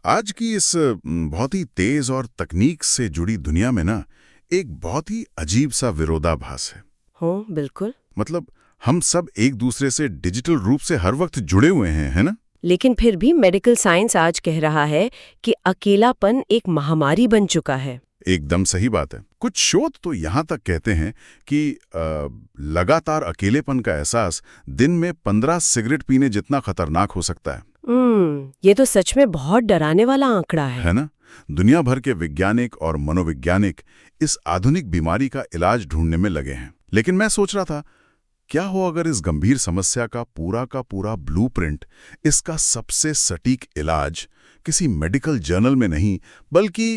आज की इस बहुत ही तेज और तकनीक से जुड़ी दुनिया में ना एक बहुत ही अजीब सा विरोधाभास है। हो बिल्कुल। मतलब हम सब एक दूसरे से डिजिटल रूप से हर वक्त जुड़े हुए हैं, है ना? लेकिन फिर भी मेडिकल साइंस आज कह रहा है कि अकेलापन एक महामारी बन चुका है। एकदम सही बात है। कुछ शोध तो यहाँ तक कहते हैं कि लगातार अकेलेपन का एहसास दिन में 15 सिगरेट पीने जितना खतरनाक हो सकता है। ये तो सच में बहुत डराने वाला आंकड़ा है। है ना? दुनिया भर के वैज्ञानिक और मनोवैज्ञानिक इस आधुनिक बीमारी का इलाज ढूंढने में लगे हैं। लेकिन मैं सोच रहा था, क्या हो अगर इस गंभीर समस्या का पूरा ब्लूप्रिंट, इसका सबसे सटीक इलाज किसी मेडिकल जर्नल में नहीं बल्कि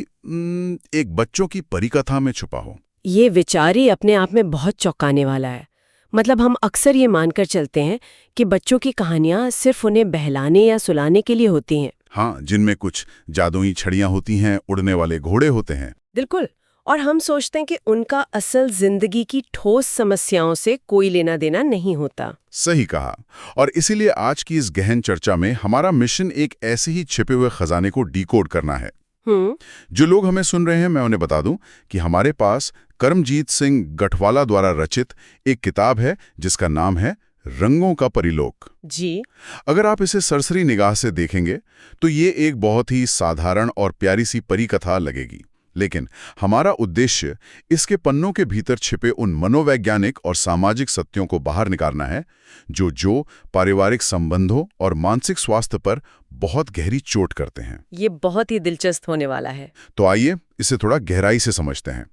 एक बच्चों की परिकथा में छुपा हो। ये विचार ही अपने आप में बहुत चौंकाने वाला है। मतलब हम अक्सर ये मानकर चलते हैं कि बच्चों की कहानियां सिर्फ उन्हें बहलाने या सुलाने के लिए होती हैं। हाँ, जिनमें कुछ जादुई छड़ियां होती हैं, उड़ने वाले घोड़े होते हैं। बिल्कुल। और हम सोचते हैं कि उनका असल जिंदगी की ठोस समस्याओं से कोई लेना देना नहीं होता। सही कहा। और इसीलिए आज की इस गहन चर्चा में हमारा मिशन एक ऐसे ही छिपे हुए खजाने को डिकोड करना है। जो लोग हमें सुन रहे हैं, मैं उन्हें बता दूं कि हमारे पास करमजीत सिंह गठवाला द्वारा रचित एक किताब है जिसका नाम है रंगों का परिलोक। जी। अगर आप इसे सरसरी निगाह से देखेंगे तो ये एक बहुत ही साधारण और प्यारी सी परी कथा लगेगी, लेकिन हमारा उद्देश्य इसके पन्नों के भीतर छिपे उन मनोवैज्ञानिक और सामाजिक सत्यों को बाहर निकालना है जो पारिवारिक संबंधों और मानसिक स्वास्थ्य पर बहुत गहरी चोट करते हैं। ये बहुत ही दिलचस्प होने वाला है। तो आइए इसे थोड़ा गहराई से समझते हैं।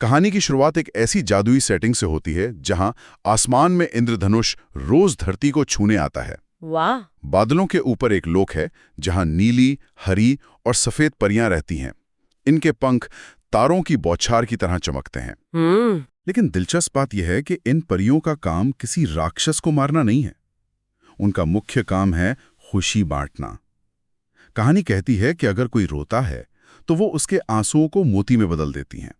कहानी की शुरुआत एक ऐसी जादुई सेटिंग से होती है जहां आसमान में इंद्रधनुष रोज धरती को छूने आता है। वाह! बादलों के ऊपर एक लोक है जहां नीली, हरी और सफेद परियां रहती हैं। इनके पंख तारों की बौछार की तरह चमकते हैं। लेकिन दिलचस्प बात यह है कि इन परियों का काम किसी राक्षस को मारना नहीं है। उनका मुख्य काम है खुशी बांटना। कहानी कहती है कि अगर कोई रोता है तो वो उसके आंसुओं को मोती में बदल देती हैं।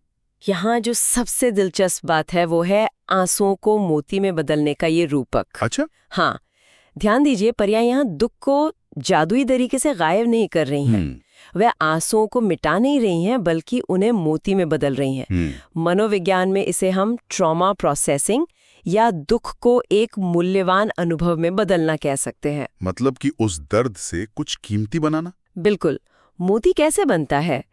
यहाँ जो सबसे दिलचस्प बात है वो है आंसुओं को मोती में बदलने का ये रूपक। अच्छा? हाँ, ध्यान दीजिए, परियां यहाँ दुख को जादुई तरीके से गायब नहीं कर रही हैं। वह आंसुओं को मिटा नहीं रही हैं बल्कि उन्हें मोती में बदल रही हैं। मनोविज्ञान में इसे हम ट्रॉमा प्रोसेसिंग या दुख को एक मूल्यवान अनुभव में बदलना कह सकते हैं। मतलब कि उस दर्द से कुछ कीमती बनाना? बिल्कुल। मोती कैसे बनता है?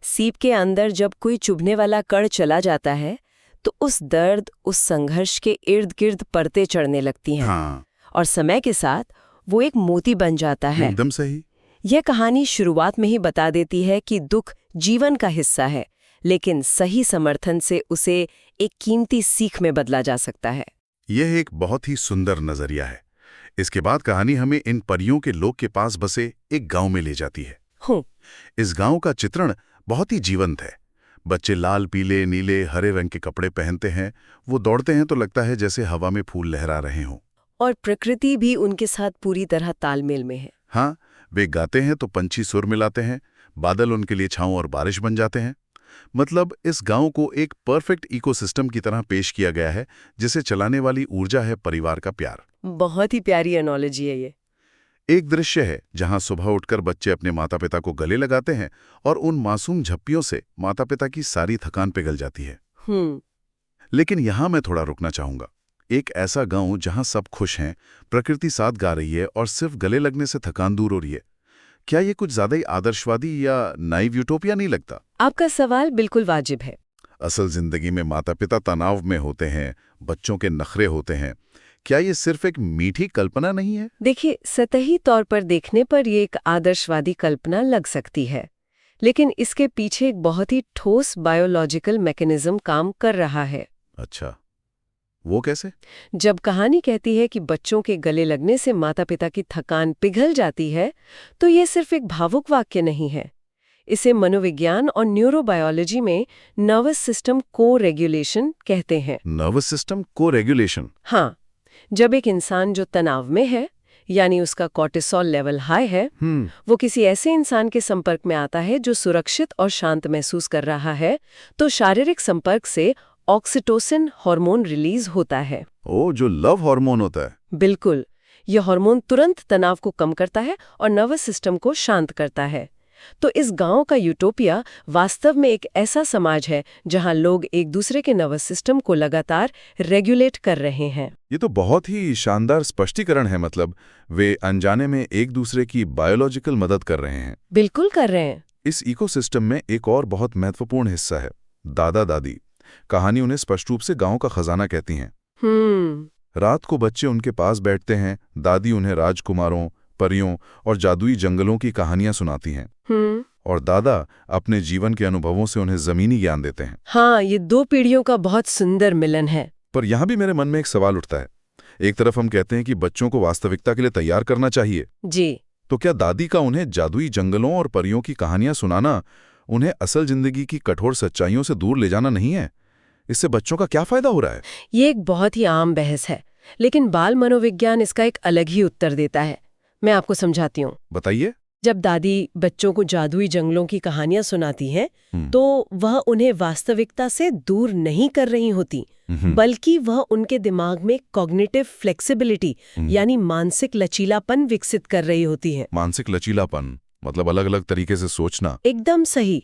सीप के अंदर जब कोई चुभने वाला कण चला जाता है तो उस दर्द, उस संघर्ष के इर्द गिर्द परतें चढ़ने लगती हैं। हाँ। और समय के साथ वो एक मोती बन जाता है। एकदम सही। यह कहानी शुरुआत में ही बता देती है कि दुख जीवन का हिस्सा है, लेकिन सही समर्थन से उसे एक कीमती सीख में बदला जा सकता है। यह एक बहुत ही सुंदर नजरिया है। इसके बाद कहानी हमें इन परियों के लोक के पास बसे एक गांव में ले जाती है। इस गांव का चित्रण बहुत ही जीवंत है। बच्चे लाल, पीले, नीले, हरे रंग के कपड़े पहनते हैं। वो दौड़ते हैं तो लगता है जैसे हवा में फूल लहरा रहे हों। और प्रकृति भी उनके साथ पूरी तरह तालमेल में है। हाँ, वे गाते हैं तो पंछी सुर मिलाते हैं, बादल उनके लिए छांव और बारिश बन जाते हैं। मतलब इस गांव को एक परफेक्ट इकोसिस्टम की तरह पेश किया गया है, जिसे चलाने वाली ऊर्जा है परिवार का प्यार। बहुत ही प्यारी एनोलॉजी है ये। एक दृश्य है जहां सुबह उठकर बच्चे अपने माता पिता को गले लगाते हैं और उन मासूम झप्पियों से माता पिता की सारी थकान पिघल जाती है। लेकिन यहां मैं थोड़ा रुकना चाहूंगा। एक ऐसा गांव जहां सब खुश हैं, प्रकृति साथ गा रही है और सिर्फ गले लगने से थकान दूर हो रही है। क्या ये कुछ ज्यादा ही आदर्शवादी या नाइव यूटोपिया नहीं लगता? आपका सवाल बिल्कुल वाजिब है। असल जिंदगी में माता पिता तनाव में होते हैं, बच्चों के नखरे होते हैं। क्या ये सिर्फ एक मीठी कल्पना नहीं है? देखिए, सतही तौर पर देखने पर ये एक आदर्शवादी कल्पना लग सकती है, लेकिन इसके पीछे एक बहुत ही ठोस बायोलॉजिकल मैकेनिज्म काम कर रहा है। अच्छा, वो कैसे? जब कहानी कहती है कि बच्चों के गले लगने से माता पिता की थकान पिघल जाती है, तो ये सिर्फ एक भावुक वाक्य नहीं है। इसे मनोविज्ञान और न्यूरोबायोलॉजी में नर्वस सिस्टम को रेगुलेशन कहते हैं। नर्वस सिस्टम को रेगुलेशन? हाँ, जब एक इंसान जो तनाव में है, यानी उसका कॉर्टिसोल लेवल हाई है, वो किसी ऐसे इंसान के संपर्क में आता है जो सुरक्षित और शांत महसूस कर रहा है, तो शारीरिक संपर्क से ऑक्सीटोसिन हार्मोन रिलीज होता है। जो लव हार्मोन होता है। बिल्कुल। यह हार्मोन तुरंत तनाव को कम करता है और नर्वस सिस्टम को शांत करता है। तो इस गांव का यूटोपिया वास्तव में एक ऐसा समाज है जहां लोग एक दूसरे के नर्वस सिस्टम को लगातार रेगुलेट कर रहे हैं। ये तो बहुत ही शानदार स्पष्टीकरण है। मतलब वे अनजाने में एक दूसरे की बायोलॉजिकल मदद कर रहे हैं। बिल्कुल कर रहे हैं। इस इकोसिस्टम में एक और बहुत महत्वपूर्ण हिस्सा है, दादा दादी। कहानी उन्हें स्पष्ट रूप से गांव का खजाना कहती है। रात को बच्चे उनके पास बैठते हैं, दादी उन्हें राजकुमारों, परियों और जादुई जंगलों की कहानियां सुनाती हैं। और दादा अपने जीवन के अनुभवों से उन्हें जमीनी ज्ञान देते हैं। हाँ, ये 2 पीढ़ियों का बहुत सुंदर मिलन है। पर यहां भी मेरे मन में एक सवाल उठता है। एक तरफ हम कहते हैं कि बच्चों को वास्तविकता के लिए तैयार करना चाहिए जी, तो क्या दादी का उन्हें जादुई जंगलों और परियों की कहानियां सुनाना उन्हें असल जिंदगी की कठोर सच्चाइयों से दूर ले जाना नहीं है? इससे बच्चों का क्या फायदा हो रहा है? ये एक बहुत ही आम बहस है, लेकिन बाल मनोविज्ञान इसका एक अलग ही उत्तर देता है। मैं आपको समझाती हूँ। बताइए। जब दादी बच्चों को जादुई जंगलों की कहानियां सुनाती हैं, तो वह उन्हें वास्तविकता से दूर नहीं कर रही होती, बल्कि वह उनके दिमाग में कॉग्निटिव फ्लेक्सिबिलिटी यानी मानसिक लचीलापन विकसित कर रही होती है। मानसिक लचीलापन मतलब अलग अलग तरीके से सोचना। एकदम सही।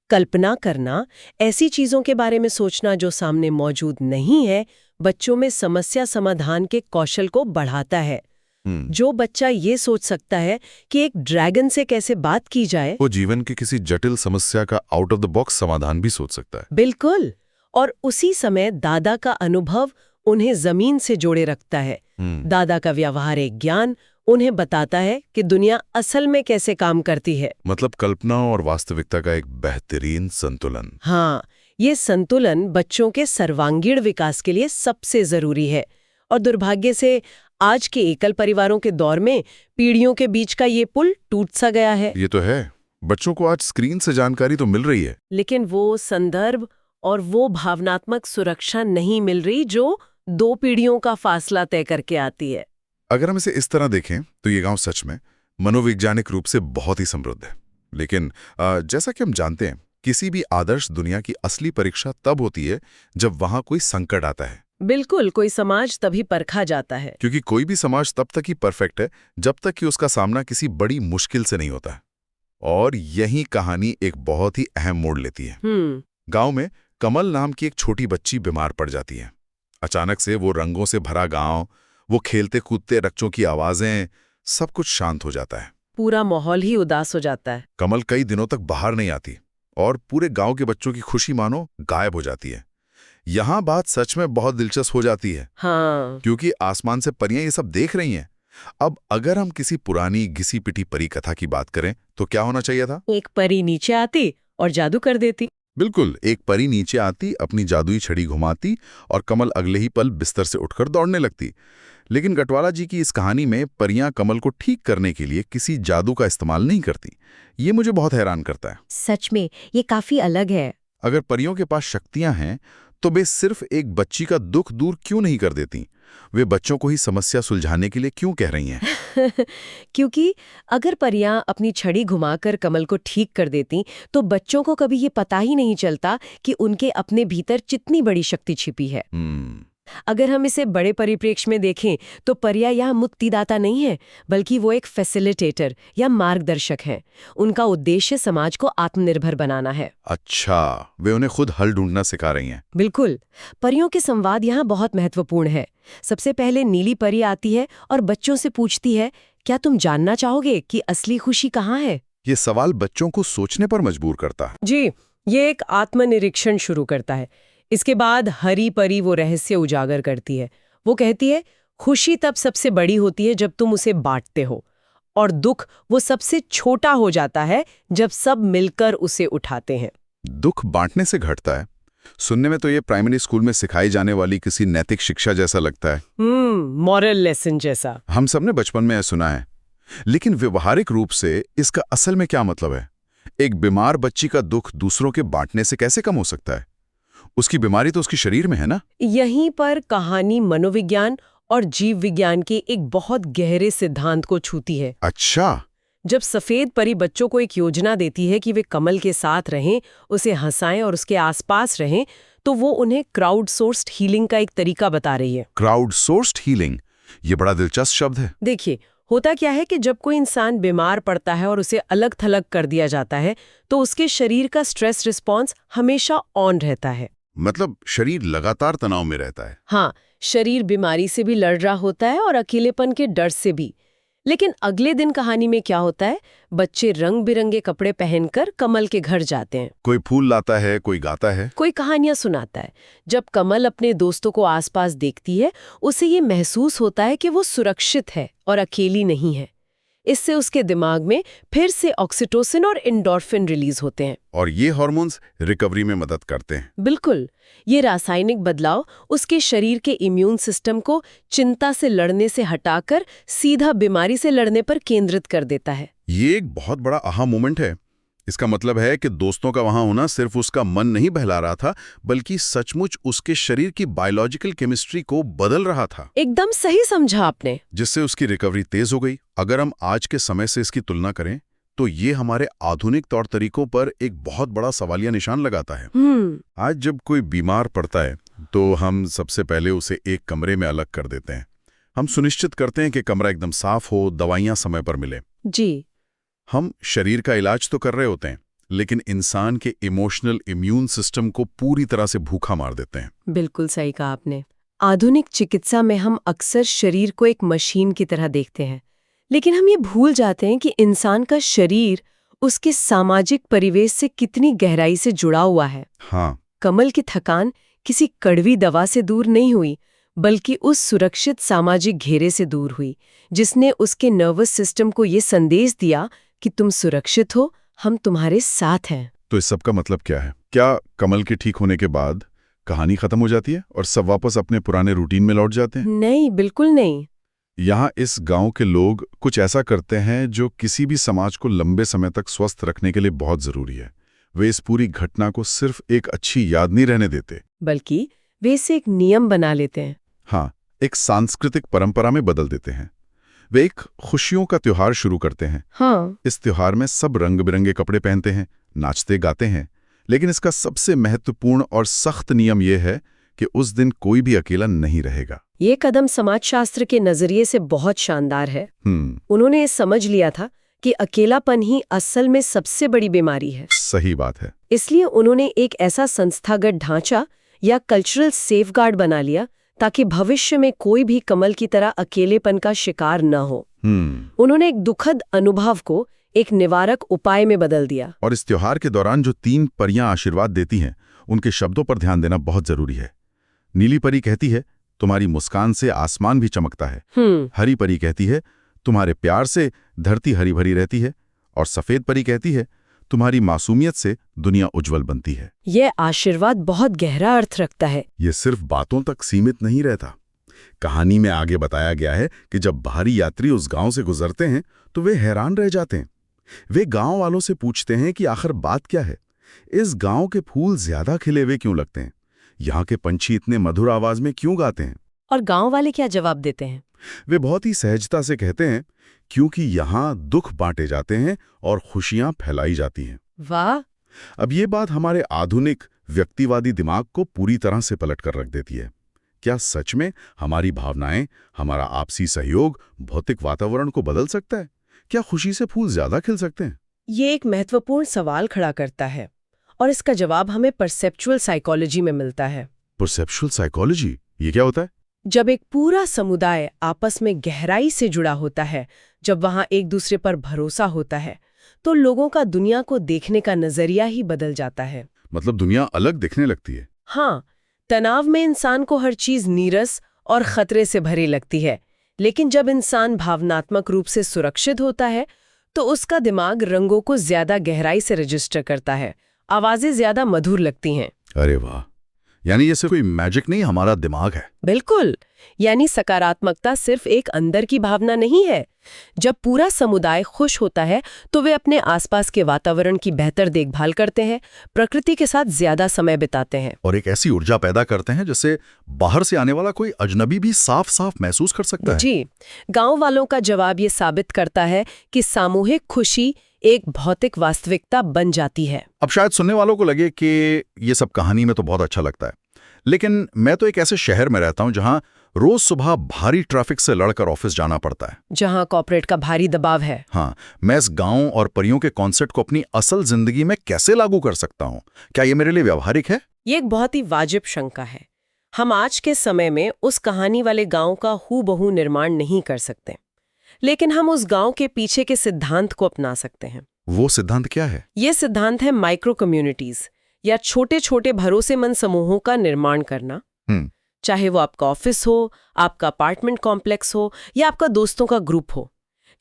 कल्पना करना, ऐसी चीजों के बारे में सोचना जो सामने मौजूद नहीं है, बच्चों में समस्या समाधान के कौशल को बढ़ाता है। जो बच्चा ये सोच सकता है कि एक ड्रैगन से कैसे बात की जाए, वो जीवन की किसी जटिल समस्या का आउट ऑफ द बॉक्स समाधान भी सोच सकता है। बिल्कुल। और उसी समय दादा का अनुभव उन्हें जमीन से जोड़े रखता है। दादा का व्यावहारिक ज्ञान उन्हें बताता है कि दुनिया असल में कैसे काम करती है। मतलब कल्पना और वास्तविकता का एक बेहतरीन संतुलन। हाँ, ये संतुलन बच्चों के सर्वांगीण विकास के लिए सबसे जरूरी है। और दुर्भाग्य से आज के एकल परिवारों के दौर में पीढ़ियों के बीच का ये पुल टूट सा गया है। ये तो है। बच्चों को आज स्क्रीन से जानकारी तो मिल रही है, लेकिन वो संदर्भ और वो भावनात्मक सुरक्षा नहीं मिल रही जो 2 पीढ़ियों का फासला तय करके आती है। अगर हम इसे इस तरह देखें तो ये गांव सच में मनोवैज्ञानिक रूप से बहुत ही समृद्ध है। लेकिन जैसा कि हम जानते हैं, किसी भी आदर्श दुनिया की असली परीक्षा तब होती है जब वहां कोई संकट आता है। बिल्कुल, कोई समाज तभी परखा जाता है। क्योंकि कोई भी समाज तब तक ही परफेक्ट है जब तक कि उसका सामना किसी बड़ी मुश्किल से नहीं होता है। और यही कहानी एक बहुत ही अहम मोड़ लेती है। गांव में कमल नाम की एक छोटी बच्ची बीमार पड़ जाती है। अचानक से वो रंगों से भरा गांव, वो खेलते कूदते बच्चों की आवाजें, सब कुछ शांत हो जाता है। पूरा माहौल ही उदास हो जाता है। कमल कई दिनों तक बाहर नहीं आती और पूरे गांव के बच्चों की खुशी मानो गायब हो जाती है। यहां बात सच में बहुत दिलचस्प हो जाती है। हाँ। क्योंकि आसमान से परियां ये सब देख रही हैं। अब अगर हम किसी पुरानी घिसी पिटी परी कथा की बात करें तो क्या होना चाहिए था? एक परी नीचे आती और जादू कर देती। बिल्कुल, एक परी नीचे आती, अपनी जादुई छड़ी घुमाती और कमल अगले ही पल बिस्तर से उठकर दौड़ने लगती। लेकिन गटवाला जी की इस कहानी में परियां कमल को ठीक करने के लिए किसी जादू का इस्तेमाल नहीं करती। ये मुझे बहुत हैरान करता है। सच में ये काफी अलग है। अगर परियों के पास शक्तियां हैं तो वे सिर्फ एक बच्ची का दुख दूर क्यों नहीं कर देती? वे बच्चों को ही समस्या सुलझाने के लिए क्यों कह रही हैं? क्योंकि अगर परियां अपनी छड़ी घुमाकर कमल को ठीक कर देती तो बच्चों को कभी ये पता ही नहीं चलता कि उनके अपने भीतर कितनी बड़ी शक्ति छिपी है। अगर हम इसे बड़े परिप्रेक्ष्य में देखें तो परियां यहाँ मुक्तिदाता नहीं है, बल्कि वो एक फैसिलिटेटर या मार्गदर्शक हैं। उनका उद्देश्य समाज को आत्मनिर्भर बनाना है। अच्छा, वे उन्हें खुद हल ढूंढना सिखा रही हैं। बिल्कुल। परियों के संवाद यहाँ बहुत महत्वपूर्ण है। सबसे पहले नीली परी आती है और बच्चों से पूछती है, क्या तुम जानना चाहोगे कि असली खुशी कहाँ है? ये सवाल बच्चों को सोचने पर मजबूर करता है। जी, ये एक आत्मनिरीक्षण शुरू करता है। इसके बाद हरी परी वो रहस्य उजागर करती है। वो कहती है, खुशी तब सबसे बड़ी होती है जब तुम उसे बांटते हो, और दुख वो सबसे छोटा हो जाता है जब सब मिलकर उसे उठाते हैं। दुख बांटने से घटता है। सुनने में तो ये प्राइमरी स्कूल में सिखाई जाने वाली किसी नैतिक शिक्षा जैसा लगता है। मॉरल लेसन जैसा। हम सबने बचपन में यह सुना है, लेकिन व्यवहारिक रूप से इसका असल में क्या मतलब है? एक बीमार बच्ची का दुख दूसरों के बांटने से कैसे कम हो सकता है? उसकी बीमारी तो उसके शरीर में है ना। यहीं पर कहानी मनोविज्ञान और जीव विज्ञान के एक बहुत गहरे सिद्धांत को छूती है। अच्छा। जब सफेद परी बच्चों को एक योजना देती है कि वे कमल के साथ रहें, उसे हंसाएं और उसके आसपास रहें, तो वो उन्हें क्राउड सोर्स्ड हीलिंग का एक तरीका बता रही है। क्राउड सोर्स्ड हीलिंग, ये बड़ा दिलचस्प शब्द है। देखिए, होता क्या है कि जब कोई इंसान बीमार पड़ता है और उसे अलग थलग कर दिया जाता है तो उसके शरीर का स्ट्रेस रिस्पॉन्स हमेशा ऑन रहता है। मतलब शरीर लगातार तनाव में रहता है। हाँ, शरीर बीमारी से भी लड़ रहा होता है और अकेलेपन के डर से भी। लेकिन अगले दिन कहानी में क्या होता है, बच्चे रंग बिरंगे कपड़े पहनकर कमल के घर जाते हैं। कोई फूल लाता है, कोई गाता है, कोई कहानियां सुनाता है। जब कमल अपने दोस्तों को आसपास देखती है, उसे ये महसूस होता है कि वो सुरक्षित है और अकेली नहीं है। इससे उसके दिमाग में फिर से ऑक्सीटोसिन और एंडोर्फिन रिलीज होते हैं। और ये हार्मोन्स रिकवरी में मदद करते हैं। बिल्कुल, ये रासायनिक बदलाव उसके शरीर के इम्यून सिस्टम को चिंता से लड़ने से हटाकर सीधा बीमारी से लड़ने पर केंद्रित कर देता है। ये एक बहुत बड़ा आहा मोमेंट है। इसका मतलब है कि दोस्तों का वहां होना सिर्फ उसका मन नहीं बहला रहा था, बल्कि सचमुच उसके शरीर की बायोलॉजिकल केमिस्ट्री को बदल रहा था। एकदम सही समझा आपने। जिससे उसकी रिकवरी तेज हो गई। अगर हम आज के समय से इसकी तुलना करें तो ये हमारे आधुनिक तौर तरीकों पर एक बहुत बड़ा सवालिया निशान लगाता है। आज जब कोई बीमार पड़ता है तो हम सबसे पहले उसे एक कमरे में अलग कर देते हैं। हम सुनिश्चित करते हैं कि कमरा एकदम साफ हो, दवाइयां समय पर मिले। जी, हम शरीर का इलाज तो कर रहे होते हैं, लेकिन इंसान के इमोशनल इम्यून सिस्टम को पूरी तरह से भूखा मार देते हैं। बिल्कुल सही कहा आपने। आधुनिक चिकित्सा में हम अक्सर शरीर को एक मशीन की तरह देखते हैं, लेकिन हम ये भूल जाते हैं कि इंसान का शरीर उसके सामाजिक परिवेश से कितनी गहराई से जुड़ा हुआ है। हाँ, कमल की थकान किसी कड़वी दवा से दूर नहीं हुई, बल्कि उस सुरक्षित सामाजिक घेरे से दूर हुई, जिसने उसके नर्वस सिस्टम को ये संदेश दिया कि तुम सुरक्षित हो, हम तुम्हारे साथ हैं। तो इस सब का मतलब क्या है? क्या कमल के ठीक होने के बाद कहानी खत्म हो जाती है और सब वापस अपने पुराने रूटीन में लौट जाते हैं? नहीं, बिल्कुल नहीं। यहाँ इस गांव के लोग कुछ ऐसा करते हैं जो किसी भी समाज को लंबे समय तक स्वस्थ रखने के लिए बहुत जरूरी है। वे इस पूरी घटना को सिर्फ एक अच्छी याद नहीं रहने देते, बल्कि वे इसे एक नियम बना लेते हैं। हाँ, एक सांस्कृतिक परंपरा में बदल देते हैं। वे एक खुशियों का त्योहार शुरू करते हैं। हाँ, इस त्योहार में सब रंग बिरंगे कपड़े पहनते हैं, नाचते गाते हैं, लेकिन इसका सबसे महत्वपूर्ण और सख्त नियम यह है कि उस दिन कोई भी अकेला नहीं रहेगा। ये कदम समाजशास्त्र के नजरिए से बहुत शानदार है। उन्होंने ये समझ लिया था कि अकेलापन ही असल में सबसे बड़ी बीमारी है। सही बात है। इसलिए उन्होंने एक ऐसा संस्थागत ढांचा या कल्चरल सेफगार्ड बना लिया ताकि भविष्य में कोई भी कमल की तरह अकेलेपन का शिकार न हो। उन्होंने एक दुखद अनुभव को एक निवारक उपाय में बदल दिया। और इस त्योहार के दौरान जो 3 परियां आशीर्वाद देती हैं, उनके शब्दों पर ध्यान देना बहुत जरूरी है। नीली परी कहती है, तुम्हारी मुस्कान से आसमान भी चमकता है। हरी परी कहती है, तुम्हारे प्यार से धरती हरी भरी रहती है। और सफेद परी कहती है, तुम्हारी मासूमियत से दुनिया उज्जवल बनती है। यह आशीर्वाद बहुत गहरा अर्थ रखता है। ये सिर्फ बातों तक सीमित नहीं रहता। कहानी में आगे बताया गया है कि जब बाहरी यात्री उस गांव से गुजरते हैं तो वे हैरान रह जाते हैं। वे गांव वालों से पूछते हैं कि आखिर बात क्या है, इस गांव के फूल ज्यादा खिले हुए क्यों लगते हैं, यहाँ के पंछी इतने मधुर आवाज में क्यों गाते हैं। और गांव वाले क्या जवाब देते हैं? वे बहुत ही सहजता से कहते हैं, क्योंकि यहाँ दुख बांटे जाते हैं और खुशियां फैलाई जाती हैं। वाह! अब ये बात हमारे आधुनिक व्यक्तिवादी दिमाग को पूरी तरह से पलट कर रख देती है। क्या सच में हमारी भावनाएं, हमारा आपसी सहयोग भौतिक वातावरण को बदल सकता है? क्या खुशी से फूल ज्यादा खिल सकते हैं? ये एक महत्वपूर्ण सवाल खड़ा करता है और इसका जवाब हमें परसेप्चुअल साइकोलॉजी में मिलता है। परसेप्चुअल साइकोलॉजी, ये क्या होता है? जब एक पूरा समुदाय आपस में गहराई से जुड़ा होता है, जब वहां एक दूसरे पर भरोसा होता है, तो लोगों का दुनिया को देखने का नजरिया ही बदल जाता है। मतलब दुनिया अलग दिखने लगती है। हाँ, तनाव में इंसान को हर चीज नीरस और खतरे से भरी लगती है, लेकिन जब इंसान भावनात्मक रूप से सुरक्षित होता है तो उसका दिमाग रंगों को ज्यादा गहराई से रजिस्टर करता है, आवाजें ज्यादा मधुर लगती हैं। अरे वाह! यानी ये सिर्फ कोई मैजिक नहीं, हमारा दिमाग है। बिल्कुल, यानी सकारात्मकता सिर्फ एक अंदर की भावना नहीं है। जब पूरा समुदाय खुश होता है तो वे अपने आसपास के वातावरण की बेहतर देखभाल करते हैं, प्रकृति के साथ ज्यादा समय बिताते हैं और एक ऐसी ऊर्जा पैदा करते हैं जिससे बाहर से आने वाला कोई अजनबी भी साफ साफ महसूस कर सकता है। जी, गांव वालों का जवाब ये साबित करता है कि सामूहिक खुशी एक भौतिक वास्तविकता बन जाती है। अब शायद सुनने वालों को लगे कि ये सब कहानी में तो बहुत अच्छा लगता है, लेकिन मैं तो एक ऐसे शहर में रहता हूं जहां रोज सुबह भारी ट्रैफिक से लड़कर ऑफिस जाना पड़ता है, जहां कॉर्पोरेट का भारी दबाव है। हाँ, मैं इस गांव और परियों के कॉन्सेप्ट को अपनी असल जिंदगी में कैसे लागू कर सकता हूँ? क्या ये मेरे लिए व्यावहारिक है? ये एक बहुत ही वाजिब शंका है। हम आज के समय में उस कहानी वाले गांव का हूबहू निर्माण नहीं कर सकते, लेकिन हम उस गांव के पीछे के सिद्धांत को अपना सकते हैं। वो सिद्धांत क्या है? ये सिद्धांत है माइक्रो कम्युनिटीज, या छोटे छोटे भरोसेमंद समूहों का निर्माण करना। चाहे वो आपका ऑफिस हो, आपका अपार्टमेंट कॉम्प्लेक्स हो, या आपका दोस्तों का ग्रुप हो।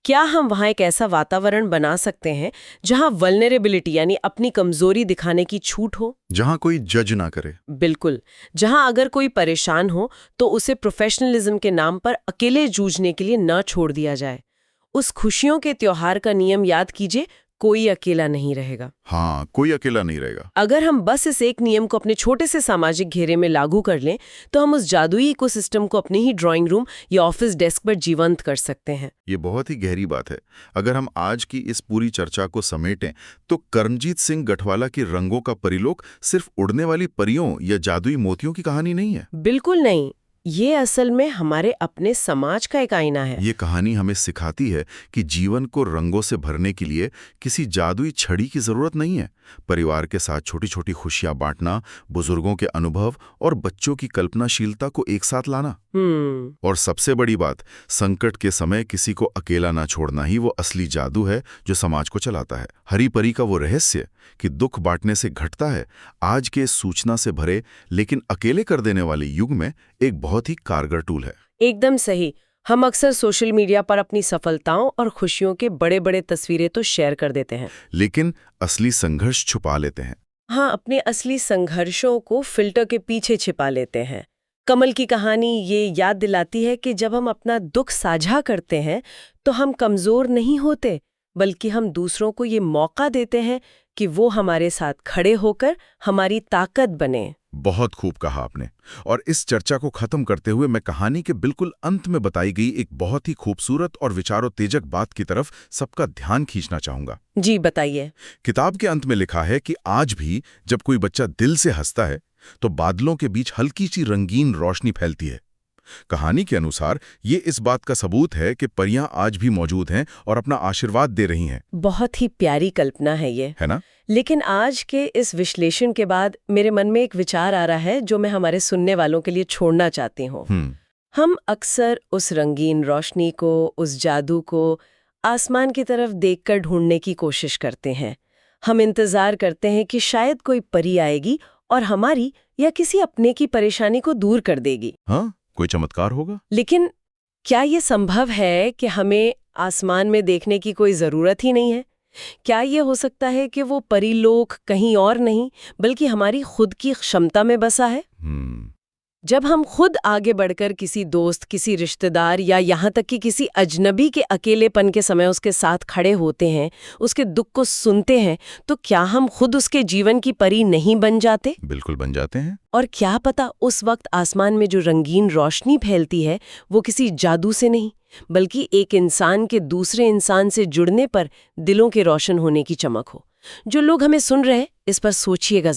क्या हम वहां एक ऐसा वातावरण बना सकते हैं जहां वल्नरेबिलिटी यानी अपनी कमजोरी दिखाने की छूट हो, जहां कोई जज ना करे? बिल्कुल। जहां अगर कोई परेशान हो तो उसे प्रोफेशनलिज्म के नाम पर अकेले जूझने के लिए न छोड़ दिया जाए। उस खुशियों के त्योहार का नियम याद कीजिए, कोई अकेला नहीं रहेगा। हाँ, कोई अकेला नहीं रहेगा। अगर हम बस इस एक नियम को अपने छोटे से सामाजिक घेरे में लागू कर लें तो हम उस जादुई इकोसिस्टम को अपने ही ड्राइंग रूम या ऑफिस डेस्क पर जीवंत कर सकते हैं। ये बहुत ही गहरी बात है। अगर हम आज की इस पूरी चर्चा को समेटें तो करमजीत सिंह गठवाला की रंगों का परिलोक सिर्फ उड़ने वाली परियों या जादुई मोतियों की कहानी नहीं है। बिल्कुल नहीं, ये असल में हमारे अपने समाज का एक आईना है। ये कहानी हमें सिखाती है कि जीवन को रंगों से भरने के लिए किसी जादुई छड़ी की जरूरत नहीं है। परिवार के साथ छोटी छोटी खुशियां बांटना, बुजुर्गों के अनुभव और बच्चों की कल्पनाशीलता को एक साथ लाना। और सबसे बड़ी बात, संकट के समय किसी को अकेला ना छोड़ना ही वो असली जादू है जो समाज को चलाता है। हरी परी का वो रहस्य कि दुख बांटने से घटता है, आज के सूचना से भरे लेकिन अकेले कर देने वाले युग में एक बहुत ही कारगर टूल है। एकदम सही। हम अक्सर सोशल मीडिया पर अपनी सफलताओं और खुशियों के बड़े बड़े तस्वीरें तो शेयर कर देते हैं, लेकिन असली संघर्ष छुपा लेते हैं। हाँ, अपने असली संघर्षों को फिल्टर के पीछे छिपा लेते हैं। कमल की कहानी ये याद दिलाती है कि जब हम अपना दुख साझा करते हैं तो हम कमजोर नहीं होते, बल्कि हम दूसरों को ये मौका देते हैं कि वो हमारे साथ खड़े होकर हमारी ताकत बने। बहुत खूब कहा आपने। और इस चर्चा को खत्म करते हुए मैं कहानी के बिल्कुल अंत में बताई गई एक बहुत ही खूबसूरत और विचारोत्तेजक बात की तरफ सबका ध्यान खींचना चाहूंगा। जी बताइए। किताब के अंत में लिखा है कि आज भी जब कोई बच्चा दिल से हंसता है तो बादलों के बीच हल्की सी रंगीन रोशनी फैलती है। कहानी के अनुसार ये इस बात का सबूत है कि परियां आज भी मौजूद हैं और अपना आशीर्वाद दे रही हैं। बहुत ही प्यारी कल्पना है ये, है ना? लेकिन आज के इस विश्लेषण के बाद मेरे मन में एक विचार आ रहा है जो मैं हमारे सुनने वालों के लिए छोड़ना चाहती हूँ। हम अक्सर उस रंगीन रोशनी को, उस जादू को आसमान की तरफ देखकर ढूंढने की कोशिश करते हैं। हम इंतजार करते हैं कि शायद कोई परी आएगी और हमारी या किसी अपने की परेशानी को दूर कर देगी। हाँ, कोई चमत्कार होगा। लेकिन क्या ये संभव है कि हमें आसमान में देखने की कोई जरूरत ही नहीं है? क्या ये हो सकता है कि वो परिलोक कहीं और नहीं बल्कि हमारी खुद की क्षमता में बसा है? जब हम खुद आगे बढ़कर किसी दोस्त, किसी रिश्तेदार या यहाँ तक कि किसी अजनबी के अकेलेपन के समय उसके साथ खड़े होते हैं, उसके दुख को सुनते हैं, तो क्या हम खुद उसके जीवन की परी नहीं बन जाते? बिल्कुल बन जाते हैं। और क्या पता उस वक्त आसमान में जो रंगीन रोशनी फैलती है वो किसी जादू से नहीं बल्कि एक इंसान के दूसरे इंसान से जुड़ने पर दिलों के रोशन होने की चमक हो। जो लोग हमें सुन रहे हैं, इस पर सोचिएगा जरूर।